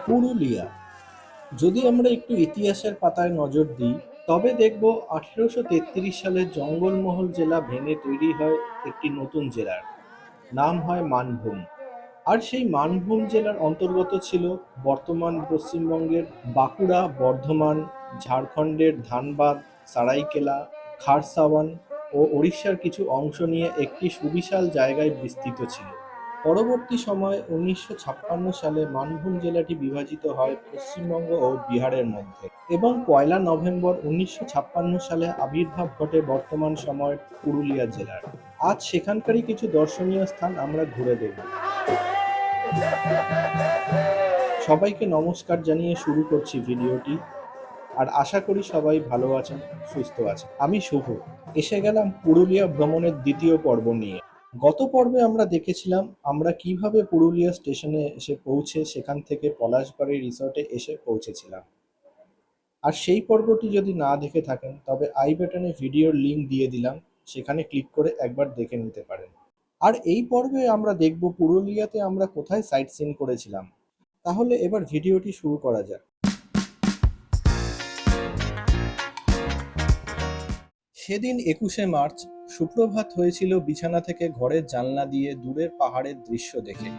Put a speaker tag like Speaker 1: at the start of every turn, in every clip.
Speaker 1: পুরুলিয়া। যদি আমরা একটু ইতিহাসের পাতায় নজর দিই, তবে দেখব 1833 সালে জঙ্গলমহল জেলা ভেঙে তৈরি হয় একটি নতুন জেলার নাম হয় মানভূম। আর সেই মানভূম জেলার অন্তর্গত ছিল বর্তমান পশ্চিমবঙ্গের বাঁকুড়া, বর্ধমান, ঝাড়খণ্ডের ধানবাদ, সারাইকেলা, খারসাওয়ান ও ওড়িশার কিছু অংশ নিয়ে একটি সুবিশাল জায়গায় বিস্তৃত ছিল। পরবর্তী সময়ে 1956 সালে মানভূম জেলাটি বিভাজিত হয় পশ্চিমবঙ্গ ও বিহারের মধ্যে এবং 1 নভেম্বর 1956 সালে আবির্ভাব ঘটে বর্তমান সময়ের পুরুলিয়া জেলার। আজ সেখানকারই কিছু দর্শনীয় স্থান আমরা ঘুরে দেখব। সবাইকে নমস্কার জানিয়ে শুরু করছি ভিডিওটি। আর আশা করি সবাই ভালো আছেন, সুস্থ আছেন। আমি শুভ। এসে গেলাম পুরুলিয়া ভ্রমণের দ্বিতীয় পর্ব নিয়ে। গত পর্বে আমরা দেখেছিলাম আমরা কিভাবে পুরুলিয়া স্টেশনে এসে পৌঁছে সেখান থেকে পলাশবাড়ি রিসর্টে এসে পৌঁছেছিলাম। আর সেই পর্বটি যদি না দেখে থাকেন তবে আই বাটনে ভিডিওর লিংক দিয়ে দিলাম, সেখানে ক্লিক করে একবার দেখে নিতে পারেন। আর এই পর্বে আমরা দেখব পুরুলিয়াতে আমরা কোথায় সাইট সিন করেছিলাম। তাহলে এবার ভিডিওটি শুরু করা যাক। সেদিন 21শে মার্চ সুপ্রভাত হয়েছিল বিছানা থেকে ঘরের জানলা দিয়ে দূরের পাহাড়ের দৃশ্য দেখে।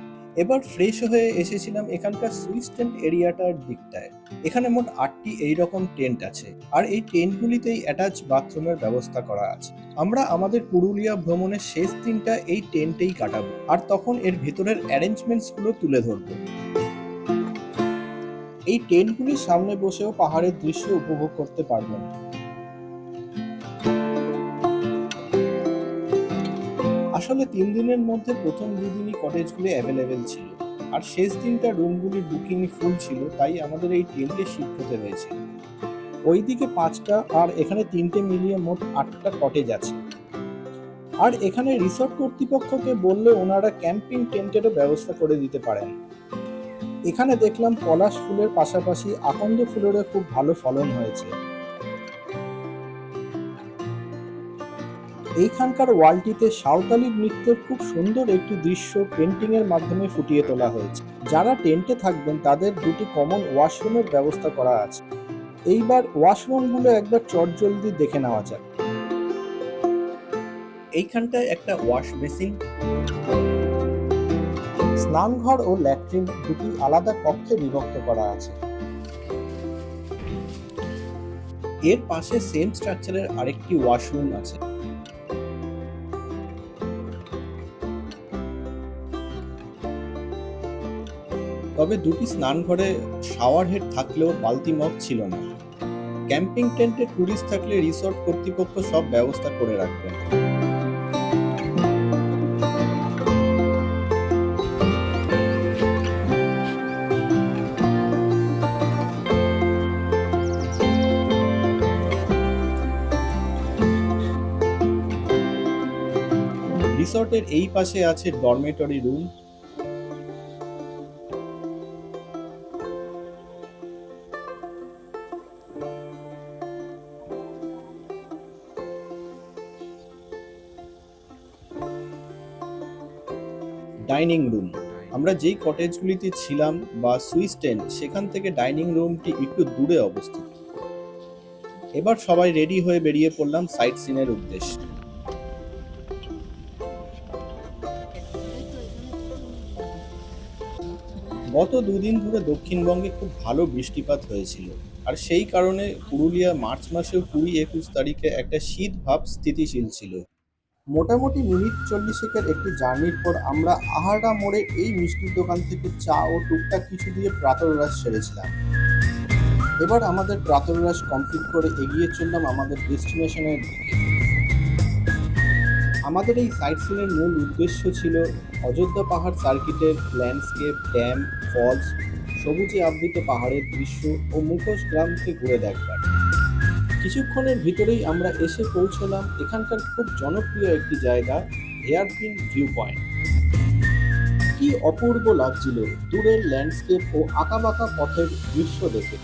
Speaker 1: এবার ফ্রেশ হয়ে এসেছিলাম এখানকার সুইস টেন্ট এরিয়াটার দিকটায়। এখানে মোট 8টি এইরকম টেন্ট আছে, আর এই টেন্টগুলিতেই অ্যাটাচ বাথরুমের ব্যবস্থা করা আছে। আমরা আমাদের পুরুলিয়া ভ্রমণের শেষ দিনটা এই টেন্টেই কাটাবো, আর তখন এর ভেতরের অ্যারেঞ্জমেন্টসগুলো তুলে ধরবো। এই টেন্টগুলির সামনে বসেও পাহাড়ের দৃশ্য উপভোগ করতে পারবেন। আসলে 3 দিনের মধ্যে প্রথম 2 দিনই কটেজগুলি অ্যাভেলেবেল ছিল, আর শেষ দিনটা রুমগুলির বুকিং ফুল ছিল, তাই আমাদের এই টেন্টে শিফট হতে হয়েছিল। ওইদিকে 5টা আর এখানে 3টে মিলিয়ে মোট 8টা কটেজ আছে। আর এখানে রিসর্ট কর্তৃপক্ষকে বললে ওনারা ক্যাম্পিং টেন্টেরও ব্যবস্থা করে দিতে পারেন। এখানে দেখলাম পলাশ ফুলের পাশাপাশি আকন্দ ফুলেরও খুব ভালো ফলন হয়েছে। এইখানকার ওয়ালটিতে সাঁওতালি নৃত্যের খুব সুন্দর একটি দৃশ্য পেন্টিং এর মাধ্যমে ফুটিয়ে তোলা হয়েছে। যারা টেন্টে থাকবেন তাদের 2টি কমন ওয়াশরুমের ব্যবস্থা করা আছে। এইবার ওয়াশরুমগুলো একবার চটজলদি দেখে নেওয়া যাক। এইখানটায় একটা ওয়াশ বেসিন, স্নানঘর ও ল্যাট্রিন 2টি আলাদা কক্ষে বিভক্ত করা আছে। এর পাশে সেম স্ট্রাকচারের আরেকটি ওয়াশরুম আছে। তবে 2টি স্নানঘরে শাওয়ার হেড থাকলেও বালতি মগ ছিল না। ক্যাম্পিং টেন্টে টুরিস্ট থাকলে রিসর্ট কর্তৃপক্ষ সব ব্যবস্থা করে রাখবেন। রিসর্টের এই পাশে আছে ডরমেটরি রুম। ডাইনিং রুম, আমরা যেই কটেজগুলিতে ছিলাম বা সুইস টেন্ট সেখান থেকে ডাইনিং রুমটি একটু দূরে অবস্থিত। এবার সবাই রেডি হয়ে বেরিয়ে পড়লাম সাইট সিনের উদ্দেশ্যে। গত 2 দিন ধরে দক্ষিণবঙ্গে খুব ভালো বৃষ্টিপাত হয়েছিল, আর সেই কারণে পুরুলিয়া মার্চ মাসেও 20-21 তারিখে একটা শীত ভাব স্থিতিশীল ছিল। মোটামুটি মিনিট 40 একটি জার্নির পর আমরা আহারা মোড়ে এই মিষ্টির দোকান থেকে চা ও টুকটাক কিছু দিয়ে প্রাতরাশ সেরেছিলাম। এবার আমাদের প্রাতরাশ কমপ্লিট করে এগিয়ে চললাম আমাদের ডেস্টিনেশনের দিকে। আমাদের এই সাইট সিনের মূল উদ্দেশ্য ছিল অযোধ্যা পাহাড় সার্কিটের ল্যান্ডস্কেপ, ড্যাম, ফলস, সবুজে আবৃত পাহাড়ের দৃশ্য ও মুখোশ গ্রামকে ঘুরে দেখবার। কিছুক্ষণের ভিতরেই আমরা এসে পৌঁছলাম এখানকার খুব জনপ্রিয় একটি জায়গা, হেয়ারপিন ভিউ পয়েন্ট। কি অপূর্ব লাগছিল দূরের ল্যান্ডস্কেপ ও আঁকাবাঁকা পথের দৃশ্য দেখে।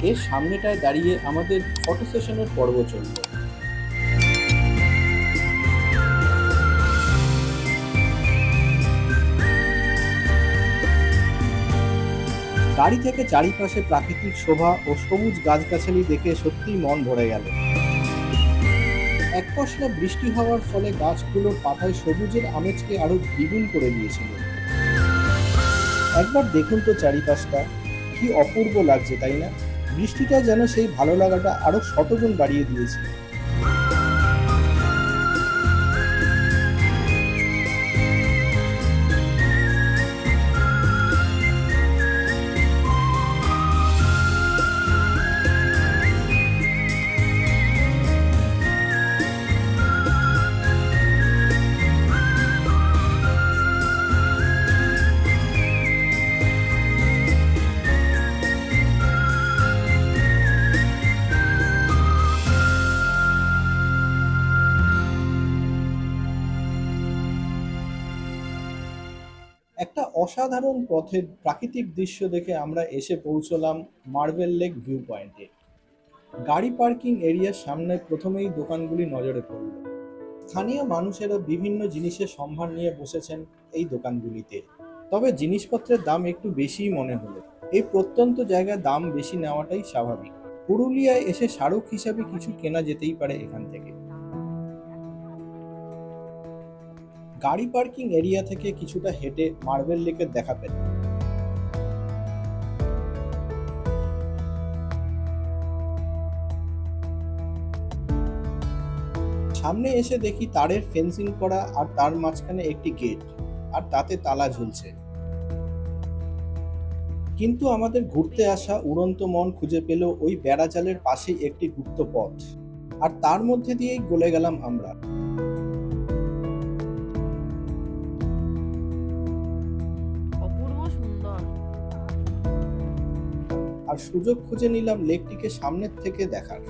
Speaker 1: এর সামনেটায় দাঁড়িয়ে আমাদের ফটো সেশনের পর্ব চলল। গাড়ি থেকে চারিপাশে প্রাকৃতিক শোভা ও সবুজ গাছগাছালি দেখে সত্যিই মন ভরে গেল। এক পশলা বৃষ্টি হওয়ার ফলে গাছগুলোর পাতায় সবুজের আমেজকে আরো দ্বিগুণ করে দিয়েছিল। একবার দেখুন তো চারিপাশটা, কি অপূর্ব লাগছে তাই না? বৃষ্টিটা যেন সেই ভালো লাগাটা আরো শতগুণ বাড়িয়ে দিয়েছে। একটা অসাধারণ পথের প্রাকৃতিক দৃশ্য দেখে আমরা এসে পৌঁছলাম মার্বেল লেক ভিউ পয়েন্টে। গাড়ি পার্কিং এরিয়ার সামনে প্রথমেই দোকানগুলি নজরে পড়ল। স্থানীয় মানুষেরা বিভিন্ন জিনিসের সম্ভার নিয়ে বসেছেন এই দোকানগুলিতে। তবে জিনিসপত্রের দাম একটু বেশিই মনে হলো। এই প্রত্যন্ত জায়গায় দাম বেশি নেওয়াটাই স্বাভাবিক। পুরুলিয়ায় এসে স্মারক হিসাবে কিছু কেনা যেতেই পারে এখান থেকে। গাড়ি পার্কিং এরিয়া থেকে কিছুটা হেঁটে মার্বেল লেকের দেখা পেলাম। সামনে এসে দেখি তারের ফেন্সিং করা আর তার মাঝখানে একটি গেট, আর তাতে তালা ঝুলছে। কিন্তু আমাদের ঘুরতে আসা উড়ন্ত মন খুঁজে পেল ওই বেড়াজালের পাশেই একটি গুপ্ত পথ, আর তার মধ্যে দিয়েই গলে গেলাম আমরা।
Speaker 2: অপূর্ব সুন্দর।
Speaker 1: আর সুযোগ খুঁজে নিলাম লেকটিকে সামনের থেকে দেখার।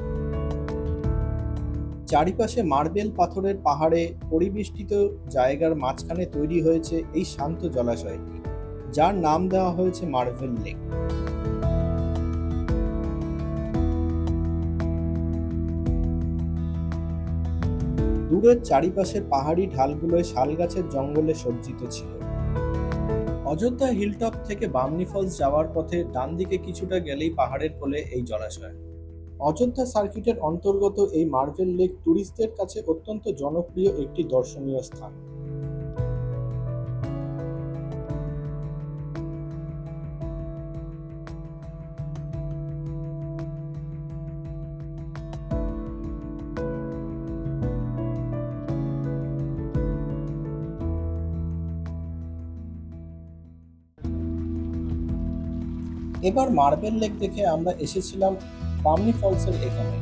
Speaker 1: চারিপাশে মার্বেল পাথরের পাহাড়ে পরিবেষ্টিত জায়গার মাঝখানে তৈরি হয়েছে এই শান্ত জলাশয়টি, যার নাম দেওয়া হয়েছে মার্বেল লেক। দূরের চারিপাশের পাহাড়ি ঢালগুলোয় শাল গাছের জঙ্গলে সজ্জিত ছিল। অযোধ্যা হিলটপ থেকে বামনি ফলস যাওয়ার পথে ডান দিকে কিছুটা গেলেই পাহাড়ের কোলে এই জলাশয়। অযোধ্যা সার্কিটের অন্তর্গত এই মার্বেল লেক ট্যুরিস্টদের কাছে অত্যন্ত জনপ্রিয় একটি দর্শনীয় স্থান। এবার মার্বেল লেক দেখে আমরা এসেছিলাম বামনি ফলসের এখানে।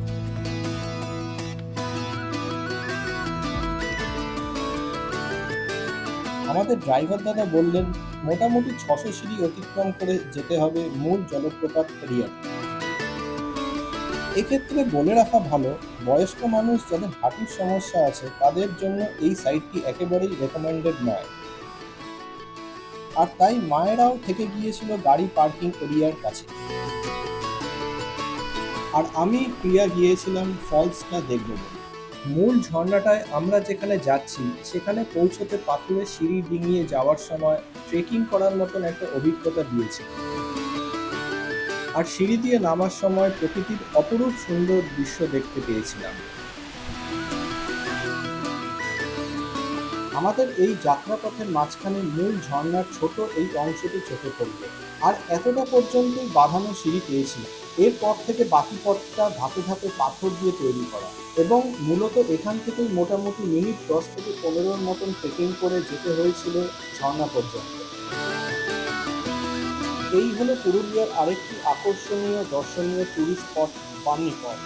Speaker 1: আমাদের ড্রাইভার দাদা বললেন মোটামুটি 600 সিঁড়ি অতিক্রম করে যেতে হবে মূল জলপ্রপাত এরিয়াতে। এক্ষেত্রে বলে রাখা ভালো, বয়স্ক মানুষ যাদের হাঁটুর সমস্যা আছে তাদের জন্য এই সাইটটি একেবারেই রেকমেন্ডেড নয়। আর তাই মায়েরাও থেকে গিয়েছিল গাড়ি পার্কিং এরিয়ার কাছে। আর আমি প্রিয়া গিয়েছিলাম ফলসটা দেখব বলে। মূল ঝর্ণাটায় আমরা যেখানে যাচ্ছি সেখানে পৌঁছতে পাথুরে সিঁড়ি ডিঙিয়ে যাওয়ার সময় ট্রেকিং করার মতন একটা অভিজ্ঞতা দিয়েছে। আর সিঁড়ি দিয়ে নামার সময় প্রকৃতির অপরূপ সুন্দর দৃশ্য দেখতে পেয়েছিলাম। আমাদের এই যাত্রাপথের মাঝখানে মূল ঝর্ণার ছোট এই অংশটি চোখে পড়ল, আর এতটা পর্যন্তই বাঁধানো সিঁড়ি পেয়েছিলাম। এরপর থেকে বাকি পথটা ধাপে ধাপে পাথর দিয়ে তৈরি করা, এবং মূলত এখান থেকেই মোটামুটি মিনিট 10 থেকে 15-র মতন ট্রেকিং করে যেতে হয়েছিল ঝর্ণা পর্যন্ত। এই হলো পুরুলিয়ার আরেকটি আকর্ষণীয় দর্শনীয় tourist spot, Bamni falls.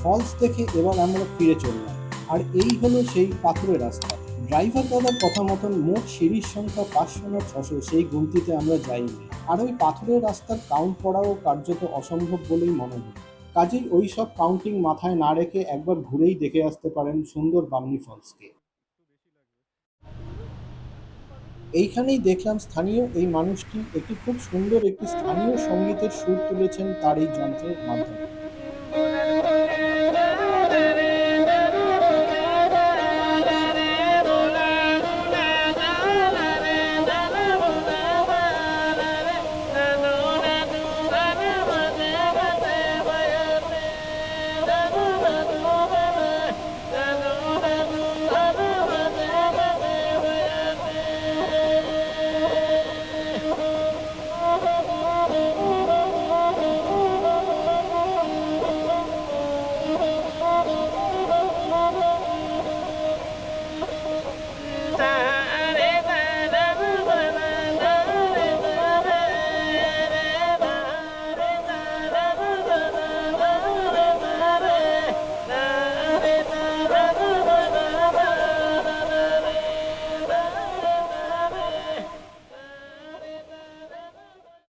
Speaker 1: Falls দেখে এবার আমরা ফিরে চললাম। আর এই হলো সেই পাথরের রাস্তা। ড্রাইভার দাদার কথা মতন মোট সিঁড়ির সংখ্যা 500 না 600 সেই গুনতিতে আমরা যাইনি। আর ওই পাথরের রাস্তার কাউন্ট করাও কার্যত অসম্ভব বলেই মনে হয়। কাজেই ওই সব কাউন্টিং মাথায় না রেখে একবার ঘুরেই দেখে আসতে পারেন সুন্দর বামনি ফলসকে। এইখানেই দেখলাম স্থানীয় এই মানুষটি একটি খুব সুন্দর একটি স্থানীয় সঙ্গীতের সুর তুলেছেন তার এই যন্ত্রের মাধ্যমে।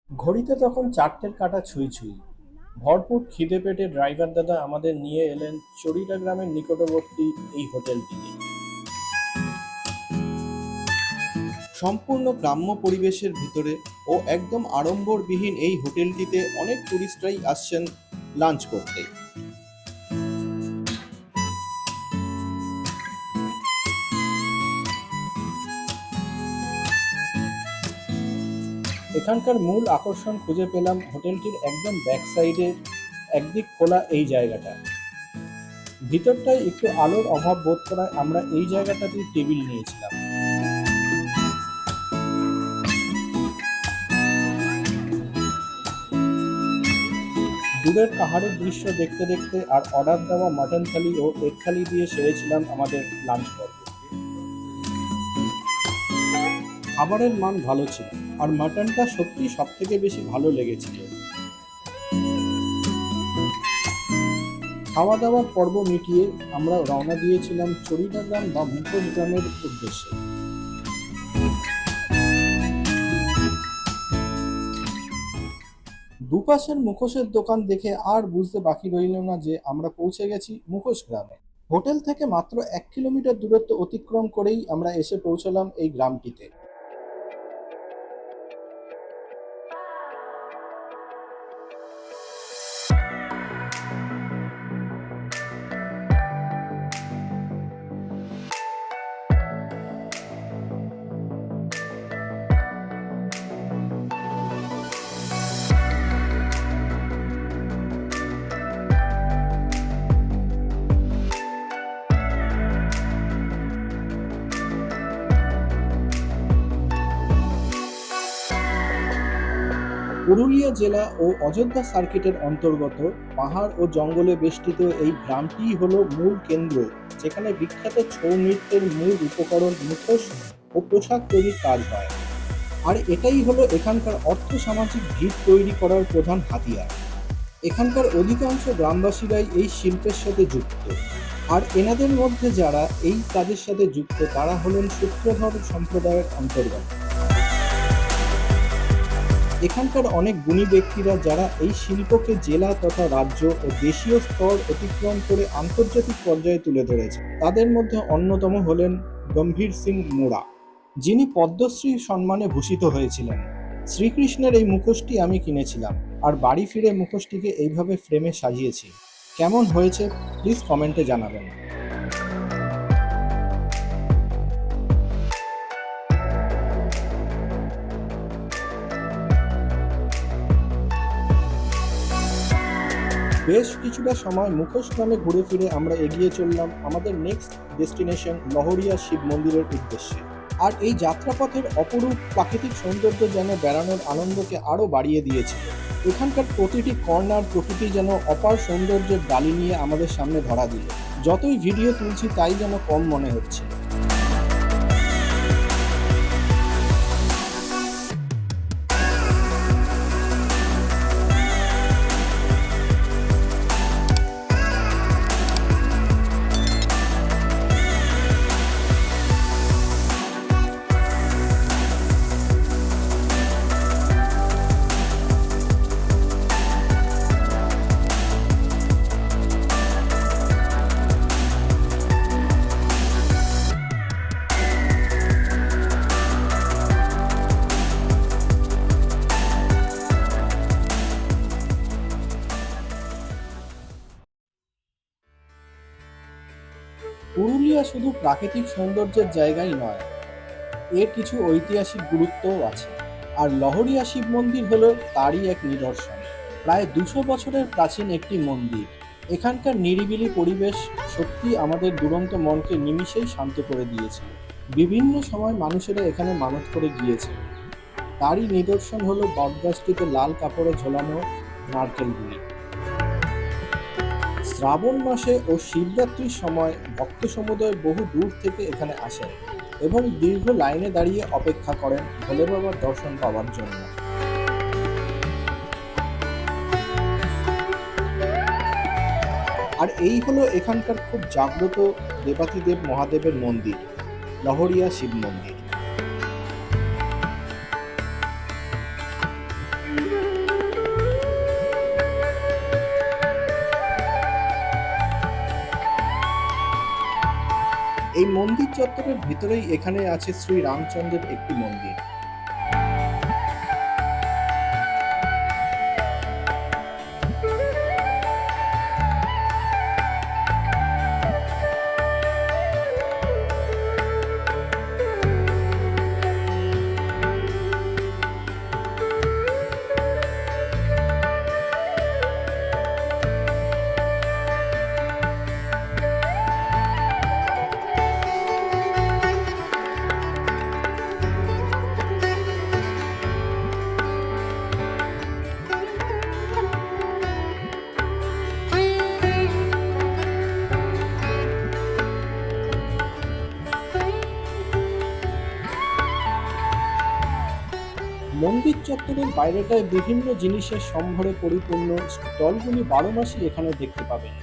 Speaker 1: ঘড়িতে তখন 4টের কাঁটা ছুঁই ছুঁই। ভরপুর খিদে পেটে ড্রাইভার দাদা আমাদের নিয়ে এলেন চরিটা গ্রামের নিকটবর্তী এই হোটেলটিতে। সম্পূর্ণ গ্রাম্য পরিবেশের ভিতরে ও একদম আড়ম্বরবিহীন এই হোটেলটিতে অনেক টুরিস্টরাই আসছেন লাঞ্চ করতে। এখানকার মূল আকর্ষণ খুঁজে পেলাম হোটেলটির একদম ব্যাক সাইডে একদিক খোলা এই জায়গাটা। ভিতরটায় একটু আলোর অভাব বোধ করায় আমরা এই জায়গাটাতেই টেবিল নিয়েছিলাম। দূরের পাহাড়ের দৃশ্য দেখতে দেখতে আর অর্ডার দেওয়া মাটন থালি ও এগ থালি দিয়ে সেরেছিলাম আমাদের লাঞ্চ পর্ব। খাবারের মান ভালো ছিল আর মাটনটা সত্যি সব থেকে বেশি ভালো লেগেছিল। খাওয়া দাওয়ার পর্ব মিটিয়ে আমরা রওনা দিয়েছিলাম চরিটা গ্রাম বা মুখোশ গ্রামের উদ্দেশ্যে। দুপাশের মুখোশের দোকান দেখে আর বুঝতে বাকি রইল না যে আমরা পৌঁছে গেছি মুখোশ গ্রামে। হোটেল থেকে মাত্র 1 কিলোমিটার দূরত্ব অতিক্রম করেই আমরা এসে পৌঁছলাম এই গ্রামটিতে। পুরুলিয়া জেলা ও অযোধ্যা সার্কিটের অন্তর্গত পাহাড় ও জঙ্গলে বেষ্টিত এই গ্রামটিই হলো মূল কেন্দ্র, যেখানে বিখ্যাত ছৌ নৃত্যের মূল উপকরণ মুখোশ ও পোশাক তৈরির কাজ হয়। আর এটাই হলো এখানকার অর্থসামাজিক ভিত তৈরি করার প্রধান হাতিয়ার। এখানকার অধিকাংশ গ্রামবাসীরাই এই শিল্পের সাথে যুক্ত। আর এনাদের মধ্যে যারা এই কাজের সাথে যুক্ত তারা হলেন সূত্রধর সম্প্রদায়ের অন্তর্গত। এখানকার অনেক গুণী ব্যক্তিরা যারা এই শিল্পকে জেলা তথা রাজ্য ও দেশীয় স্তর অতিক্রম করে আন্তর্জাতিক পর্যায়ে তুলে ধরেছে। তাদের মধ্যে অন্যতম হলেন গম্ভীর সিং মোড়া, যিনি পদ্মশ্রী সম্মানে ভূষিত হয়েছিলেন। শ্রীকৃষ্ণের এই মুখোশটি আমি কিনেছিলাম আর বাড়ি ফিরে মুখোশটিকে এইভাবে ফ্রেমে সাজিয়েছি। কেমন হয়েছে প্লিজ কমেন্টে জানাবেন। বেশ কিছুটা সময় মুখোশ গ্রামে ঘুরে ফিরে আমরা এগিয়ে চললাম আমাদের নেক্সট ডেস্টিনেশন লহরিয়া শিব মন্দিরের উদ্দেশ্যে। আর এই যাত্রাপথের অপরূপ প্রাকৃতিক সৌন্দর্য যেন বেড়ানোর আনন্দকে আরও বাড়িয়ে দিয়েছিল। এখানকার প্রতিটি কর্নার প্রকৃতি যেন অপার সৌন্দর্যের ডালি নিয়ে আমাদের সামনে ধরা দিল। যতই ভিডিও তুলছি তাই যেন কম মনে হচ্ছে। লহরিয়া শুধু প্রাকৃতিক সৌন্দর্যের জায়গাই নয়, এর কিছু ঐতিহাসিক গুরুত্বও আছে। আর লহরিয়া শিব মন্দির হলো তারই এক নিদর্শন। প্রায় ২০০ বছরের প্রাচীন একটি মন্দির। এখানকার নিরিবিলি পরিবেশ সত্যি আমাদের দুরন্ত মনকে নিমিষেই শান্ত করে দিয়েছিল। বিভিন্ন সময় মানুষেরা এখানে মানত করে গিয়েছে। তারই নিদর্শন হলো বটগাছটিতে লাল কাপড়ে ঝোলানো নারকেলগুলি। শ্রাবণ মাসে ও শিবরাত্রির সময় ভক্ত সমুদয় বহু দূর থেকে এখানে আসেন এবং দীর্ঘ লাইনে দাঁড়িয়ে অপেক্ষা করেন ভোলে বাবার দর্শন পাওয়ার জন্য। আর এই হলো এখানকার খুব জাগ্রত দেবাতিদেব মহাদেবের মন্দির, লহরিয়া শিব মন্দির। এই মন্দির চত্বরের ভিতরেই এখানে আছে শ্রী রামচন্দ্রের একটি মন্দির। মন্দির চত্বরের বাইরেটায় বিভিন্ন জিনিসের সম্ভারে পরিপূর্ণ স্টলগুলি ১২ মাসই এখানে দেখতে পাবেন।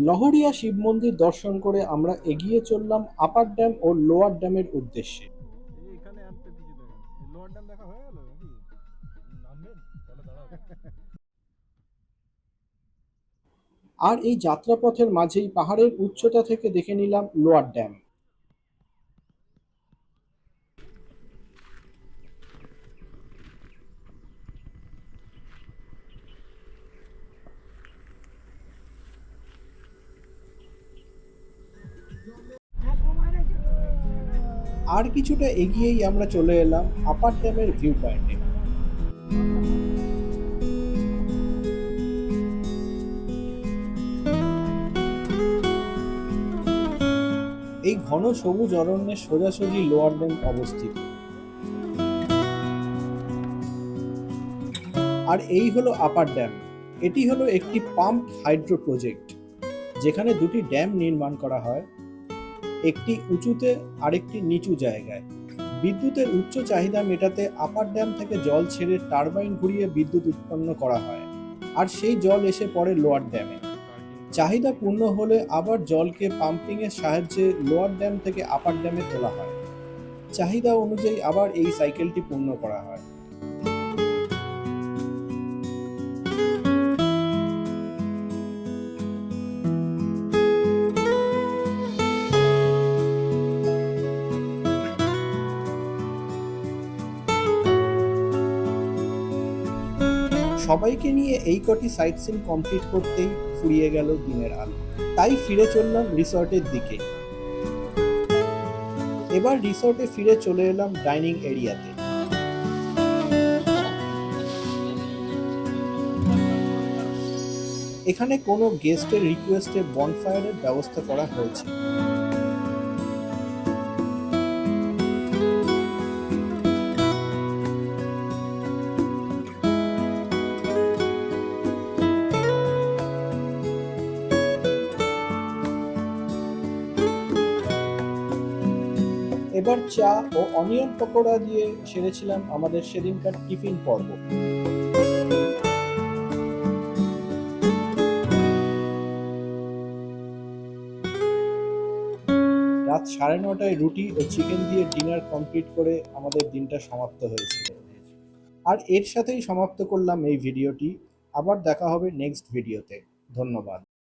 Speaker 1: লহরিয়া শিব মন্দির দর্শন করে আমরা এগিয়ে চললাম আপার ড্যাম ও লোয়ার ড্যামের উদ্দেশ্যে।
Speaker 3: এখানে আনতে দিকে দেখেন লোয়ার ড্যাম দেখা হয়ে গেল নাকি নামবেন তাহলে দাঁড়াও
Speaker 1: আর এই যাত্রাপথের মাঝেই পাহাড়ের উচ্চতা থেকে দেখে নিলাম লোয়ার ড্যাম। আর কিছুটা এগিয়েই আমরা চলে এলাম আপার ড্যামের ভিউ পয়েন্টে। এই ঘন সবুজ অরণ্যের সোজাসুজি লোয়ার ড্যাম অবস্থিত। আর এই হলো আপার ড্যাম। এটি হলো একটি পাম্প হাইড্রো প্রজেক্ট, যেখানে দুটি ড্যাম নির্মাণ করা হয়, একটি উঁচুতে আরেকটি নিচু জায়গায়। বিদ্যুতের উচ্চ চাহিদা মেটাতে আপার ড্যাম থেকে জল ছেড়ে টারবাইন ঘুরিয়ে বিদ্যুৎ উৎপন্ন করা হয়, আর সেই জল এসে পড়ে লোয়ার ড্যামে। চাহিদা পূর্ণ হলে আবার জলকে পাম্পিং এর সাহায্যে লোয়ার ড্যাম থেকে আপার ড্যামে তোলা হয়। চাহিদা অনুযায়ী আবার এই সাইকেলটি পূর্ণ করা হয়। সবাইকে নিয়ে এই কটি সাইট সিন কমপ্লিট করতেই ফুরিয়ে গেল দিনের আলো। তাই ফিরে চললাম রিসর্টের দিকে। এবার রিসর্টে ফিরে চলে এলাম ডাইনিং এরিয়াতে। এখানে কোনো গেস্টের রিকোয়েস্টে বনফায়ারের ব্যবস্থা করা হয়েছে। এবার চা ও অনিয়ন পকোড়া দিয়ে সেরেছিলাম আমাদের সেদিনকার টিফিন পর্ব। রাত 9:30টায় রুটি ও চিকেন দিয়ে ডিনার কমপ্লিট করে আমাদের দিনটা সমাপ্ত হয়েছিল। আর এর সাথেই সমাপ্ত করলাম এই ভিডিওটি। আবার দেখা হবে নেক্সট ভিডিওতে। ধন্যবাদ।